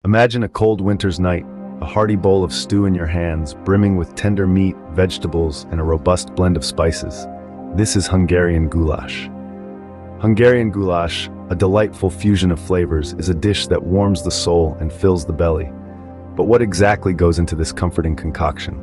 Imagine a cold winter's night, a hearty bowl of stew in your hands, brimming with tender meat, vegetables, and a robust blend of spices. This is Hungarian goulash. Hungarian goulash, a delightful fusion of flavors, is a dish that warms the soul and fills the belly. But what exactly goes into this comforting concoction?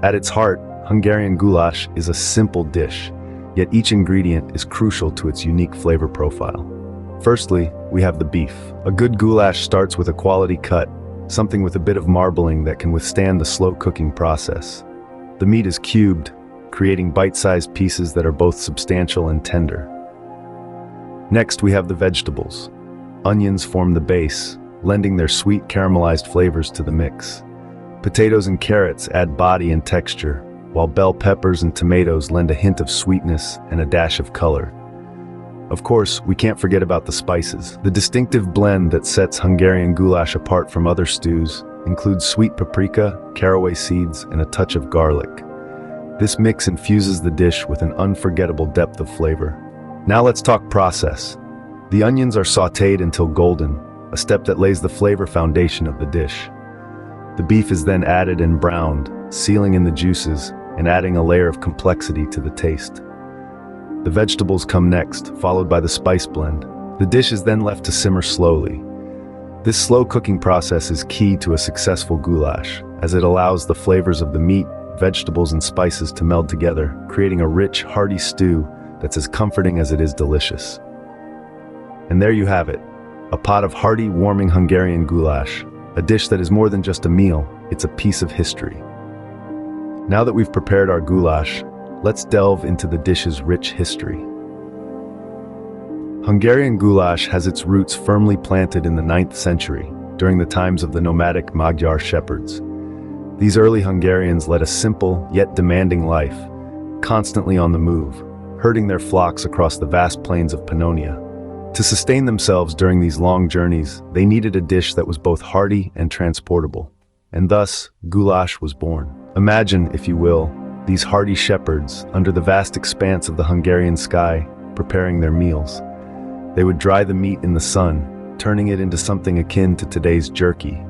At its heart, Hungarian goulash is a simple dish, yet each ingredient is crucial to its unique flavor profile. Firstly, we have the beef. A good goulash starts with a quality cut, something with a bit of marbling that can withstand the slow cooking process. The meat is cubed, creating bite-sized pieces that are both substantial and tender. Next, we have the vegetables. Onions form the base, lending their sweet caramelized flavors to the mix. Potatoes and carrots add body and texture, while bell peppers and tomatoes lend a hint of sweetness and a dash of color. Of course, we can't forget about the spices. The distinctive blend that sets Hungarian goulash apart from other stews includes sweet paprika, caraway seeds, and a touch of garlic. This mix infuses the dish with an unforgettable depth of flavor. Now let's talk process. The onions are sautéed until golden, a step that lays the flavor foundation of the dish. The beef is then added and browned, sealing in the juices and adding a layer of complexity to the taste. The vegetables come next, followed by the spice blend. The dish is then left to simmer slowly. This slow cooking process is key to a successful goulash, as it allows the flavors of the meat, vegetables, and spices to meld together, creating a rich, hearty stew that's as comforting as it is delicious. And there you have it, a pot of hearty, warming Hungarian goulash, a dish that is more than just a meal, it's a piece of history. Now that we've prepared our goulash, let's delve into the dish's rich history. Hungarian goulash has its roots firmly planted in the 9th century, during the times of the nomadic Magyar shepherds. These early Hungarians led a simple, yet demanding life, constantly on the move, herding their flocks across the vast plains of Pannonia. To sustain themselves during these long journeys, they needed a dish that was both hearty and transportable. And thus, goulash was born. Imagine, if you will, these hardy shepherds under the vast expanse of the Hungarian sky, preparing their meals. They would dry the meat in the sun, turning it into something akin to today's jerky.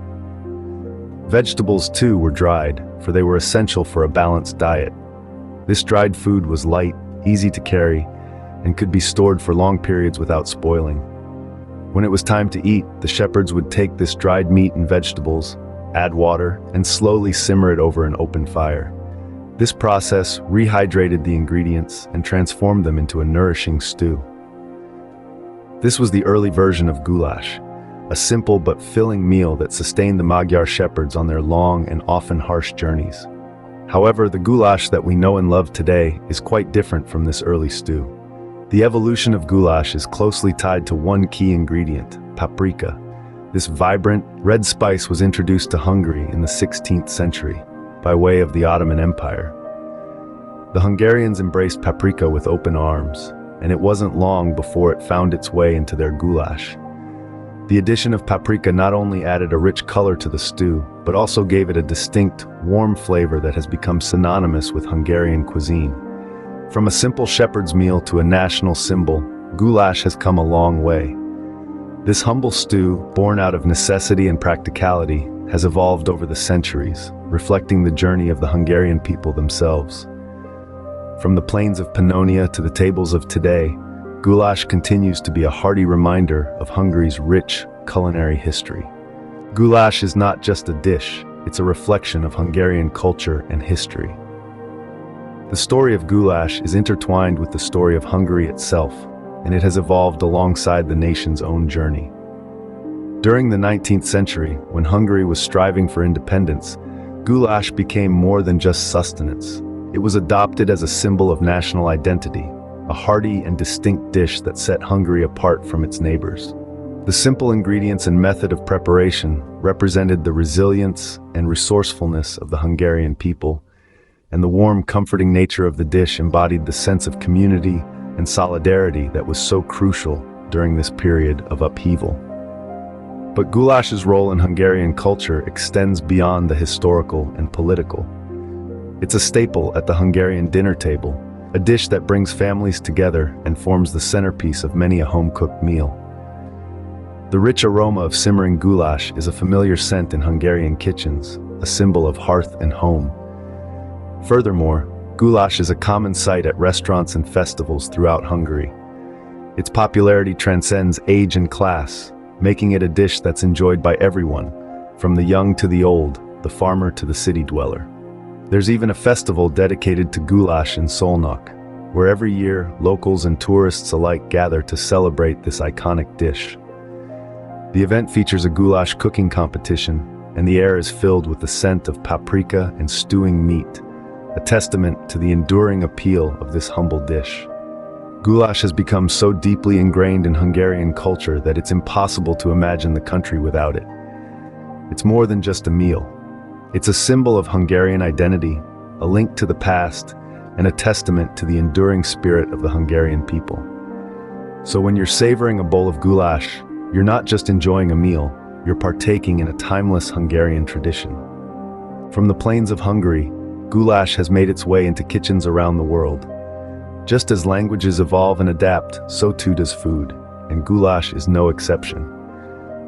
Vegetables, too, were dried, for they were essential for a balanced diet. This dried food was light, easy to carry, and could be stored for long periods without spoiling. When it was time to eat, the shepherds would take this dried meat and vegetables, add water, and slowly simmer it over an open fire. This process rehydrated the ingredients and transformed them into a nourishing stew. This was the early version of goulash, a simple but filling meal that sustained the Magyar shepherds on their long and often harsh journeys. However, the goulash that we know and love today is quite different from this early stew. The evolution of goulash is closely tied to one key ingredient, paprika. This vibrant, red spice was introduced to Hungary in the 16th century, by way of the Ottoman Empire. The Hungarians embraced paprika with open arms, and it wasn't long before it found its way into their goulash. The addition of paprika not only added a rich color to the stew, but also gave it a distinct, warm flavor that has become synonymous with Hungarian cuisine. From a simple shepherd's meal to a national symbol, goulash has come a long way. This humble stew, born out of necessity and practicality, has evolved over the centuries, reflecting the journey of the Hungarian people themselves. From the plains of Pannonia to the tables of today, goulash continues to be a hearty reminder of Hungary's rich culinary history. Goulash is not just a dish, it's a reflection of Hungarian culture and history. The story of goulash is intertwined with the story of Hungary itself, and it has evolved alongside the nation's own journey. During the 19th century, when Hungary was striving for independence, goulash became more than just sustenance. It was adopted as a symbol of national identity, a hearty and distinct dish that set Hungary apart from its neighbors. The simple ingredients and method of preparation represented the resilience and resourcefulness of the Hungarian people, and the warm, comforting nature of the dish embodied the sense of community and solidarity that was so crucial during this period of upheaval. But goulash's role in Hungarian culture extends beyond the historical and political. It's a staple at the Hungarian dinner table, a dish that brings families together and forms the centerpiece of many a home-cooked meal. The rich aroma of simmering goulash is a familiar scent in Hungarian kitchens, a symbol of hearth and home. Furthermore, goulash is a common sight at restaurants and festivals throughout Hungary. Its popularity transcends age and class, making it a dish that's enjoyed by everyone, from the young to the old, the farmer to the city dweller. There's even a festival dedicated to goulash in Szolnok, where every year locals and tourists alike gather to celebrate this iconic dish. The event features a goulash cooking competition, and the air is filled with the scent of paprika and stewing meat, a testament to the enduring appeal of this humble dish. Goulash has become so deeply ingrained in Hungarian culture that it's impossible to imagine the country without it. It's more than just a meal. It's a symbol of Hungarian identity, a link to the past, and a testament to the enduring spirit of the Hungarian people. So when you're savoring a bowl of goulash, you're not just enjoying a meal, you're partaking in a timeless Hungarian tradition. From the plains of Hungary, goulash has made its way into kitchens around the world. Just as languages evolve and adapt, so too does food, and goulash is no exception.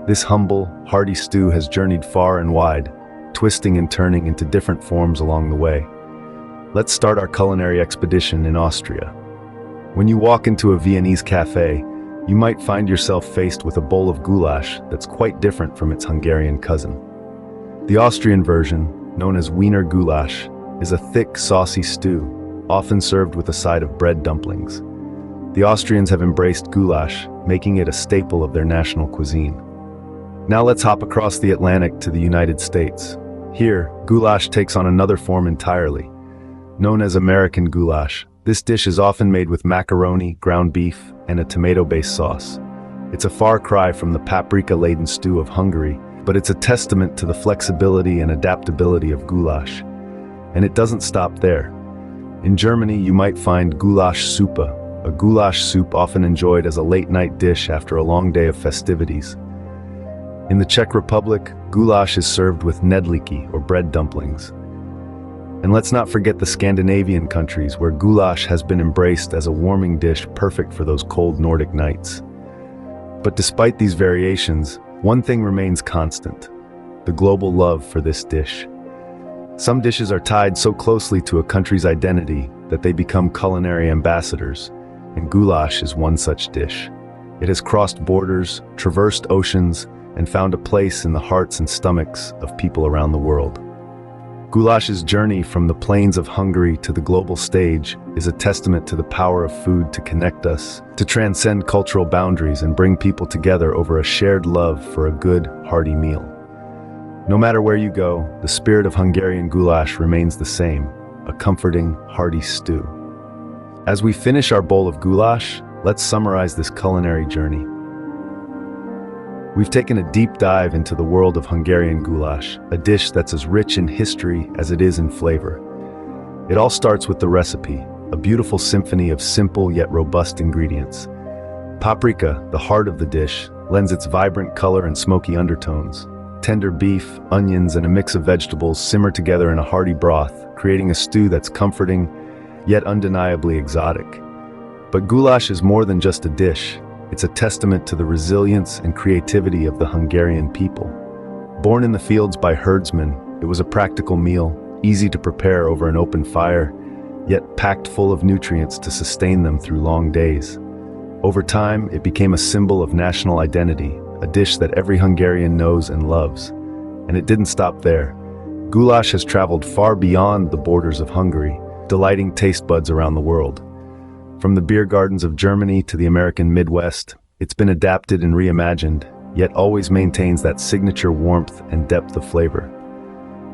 This humble, hearty stew has journeyed far and wide, twisting and turning into different forms along the way. Let's start our culinary expedition in Austria. When you walk into a Viennese cafe, you might find yourself faced with a bowl of goulash that's quite different from its Hungarian cousin. The Austrian version, known as Wiener Goulash, is a thick, saucy stew, often served with a side of bread dumplings. The Austrians have embraced goulash, making it a staple of their national cuisine. Now let's hop across the Atlantic to the United States. Here, goulash takes on another form entirely. Known as American goulash, this dish is often made with macaroni, ground beef, and a tomato-based sauce. It's a far cry from the paprika-laden stew of Hungary, but it's a testament to the flexibility and adaptability of goulash. And it doesn't stop there. In Germany, you might find Goulash Suppe, a goulash soup often enjoyed as a late-night dish after a long day of festivities. In the Czech Republic, goulash is served with knedlíky, or bread dumplings. And let's not forget the Scandinavian countries, where goulash has been embraced as a warming dish perfect for those cold Nordic nights. But despite these variations, one thing remains constant: the global love for this dish. Some dishes are tied so closely to a country's identity that they become culinary ambassadors, and goulash is one such dish. It has crossed borders, traversed oceans, and found a place in the hearts and stomachs of people around the world. Goulash's journey from the plains of Hungary to the global stage is a testament to the power of food to connect us, to transcend cultural boundaries and bring people together over a shared love for a good, hearty meal. No matter where you go, the spirit of Hungarian goulash remains the same, a comforting, hearty stew. As we finish our bowl of goulash, let's summarize this culinary journey. We've taken a deep dive into the world of Hungarian goulash, a dish that's as rich in history as it is in flavor. It all starts with the recipe, a beautiful symphony of simple yet robust ingredients. Paprika, the heart of the dish, lends its vibrant color and smoky undertones. Tender beef, onions, and a mix of vegetables simmer together in a hearty broth, creating a stew that's comforting, yet undeniably exotic. But goulash is more than just a dish. It's a testament to the resilience and creativity of the Hungarian people. Born in the fields by herdsmen, it was a practical meal, easy to prepare over an open fire, yet packed full of nutrients to sustain them through long days. Over time, it became a symbol of national identity, a dish that every Hungarian knows and loves. And it didn't stop there. Goulash has traveled far beyond the borders of Hungary, delighting taste buds around the world. From the beer gardens of Germany to the American Midwest, it's been adapted and reimagined, yet always maintains that signature warmth and depth of flavor.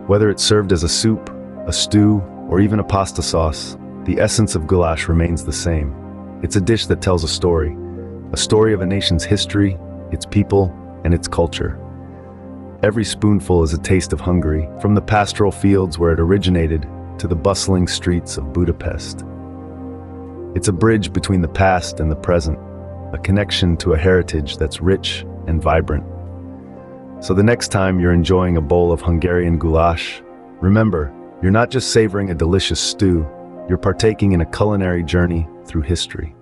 Whether it's served as a soup, a stew, or even a pasta sauce, the essence of goulash remains the same. It's a dish that tells a story of a nation's history, its people, and its culture. Every spoonful is a taste of Hungary, from the pastoral fields where it originated to the bustling streets of Budapest. It's a bridge between the past and the present, a connection to a heritage that's rich and vibrant. So the next time you're enjoying a bowl of Hungarian goulash, remember, you're not just savoring a delicious stew, you're partaking in a culinary journey through history.